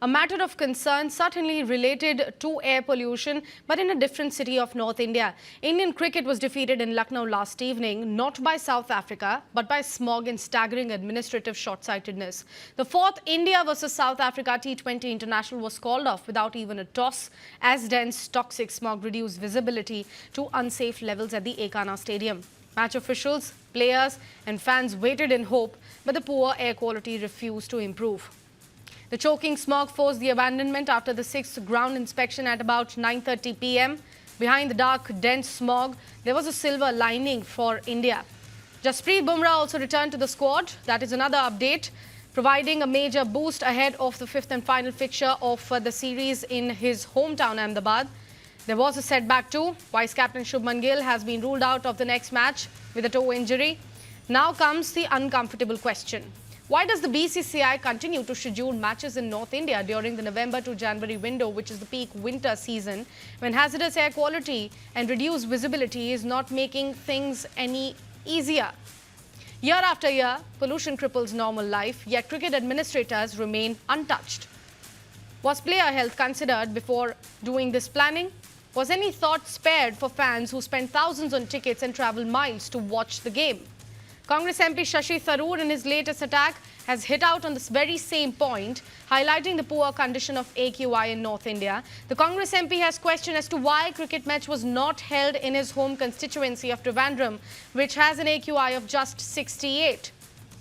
A matter of concern certainly related to air pollution, but in a different city of North India. Indian cricket was defeated in Lucknow last evening, not by South Africa, but by smog and staggering administrative short-sightedness. The fourth India versus South Africa T20 International was called off without even a toss, as dense, toxic smog reduced visibility to unsafe levels at the Ekana Stadium. Match officials, players and fans waited in hope, but the poor air quality refused to improve. The choking smog forced the abandonment after the sixth ground inspection at about 9:30 p.m. Behind the dark, dense smog, there was a silver lining for India. Jasprit Bumrah also returned to the squad. That is another update, providing a major boost ahead of the fifth and final fixture of the series in his hometown Ahmedabad. There was a setback too. Vice captain Shubman Gill has been ruled out of the next match with a toe injury. Now comes the uncomfortable question. Why does the BCCI continue to schedule matches in North India during the November to January window, which is the peak winter season, when hazardous air quality and reduced visibility is not making things any easier? Year after year, pollution cripples normal life, yet cricket administrators remain untouched. Was player health considered before doing this planning? Was any thought spared for fans who spend thousands on tickets and travel miles to watch the game? Congress MP Shashi Tharoor in his latest attack has hit out on this very same point, highlighting the poor condition of AQI in North India. The Congress MP has questioned as to why cricket match was not held in his home constituency of Trivandrum, which has an AQI of just 68.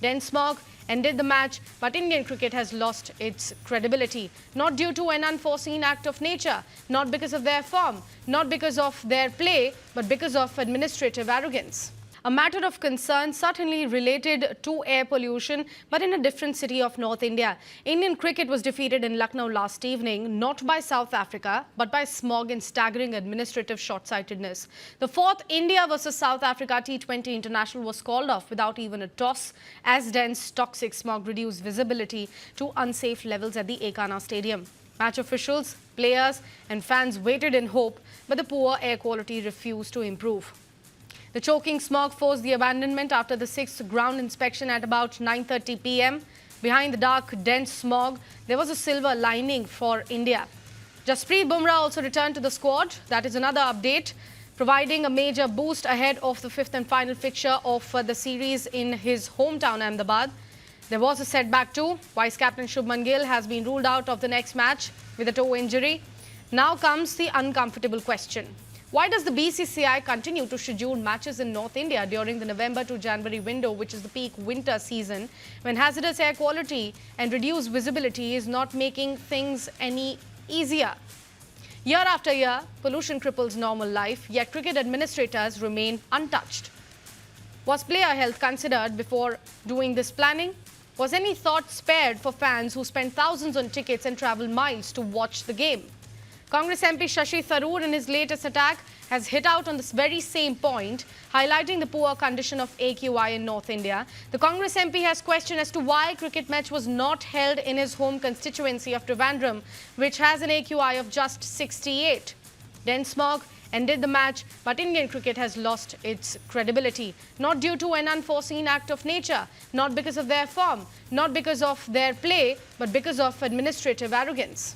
Dense smog ended the match, but Indian cricket has lost its credibility, not due to an unforeseen act of nature, not because of their form, not because of their play, but because of administrative arrogance. A matter of concern certainly related to air pollution, but in a different city of North India. Indian cricket was defeated in Lucknow last evening, not by South Africa, but by smog and staggering administrative short-sightedness. The fourth India versus South Africa T20 International was called off without even a toss, as dense, toxic smog reduced visibility to unsafe levels at the Ekana Stadium. Match officials, players and fans waited in hope, but the poor air quality refused to improve. The choking smog forced the abandonment after the sixth ground inspection at about 9:30 p.m. Behind the dark, dense smog, there was a silver lining for India. Jasprit Bumrah also returned to the squad. That is another update, providing a major boost ahead of the fifth and final fixture of the series in his hometown Ahmedabad. There was a setback too. Vice captain Shubman Gill has been ruled out of the next match with a toe injury. Now comes the uncomfortable question. Why does the BCCI continue to schedule matches in North India during the November to January window, which is the peak winter season, when hazardous air quality and reduced visibility is not making things any easier? Year after year, pollution cripples normal life, yet cricket administrators remain untouched. Was player health considered before doing this planning? Was any thought spared for fans who spend thousands on tickets and travel miles to watch the game? Congress MP Shashi Tharoor in his latest attack has hit out on this very same point, highlighting the poor condition of AQI in North India. The Congress MP has questioned as to why cricket match was not held in his home constituency of Trivandrum, which has an AQI of just 68. Dense smog ended the match, but Indian cricket has lost its credibility, not due to an unforeseen act of nature, not because of their form, not because of their play, but because of administrative arrogance.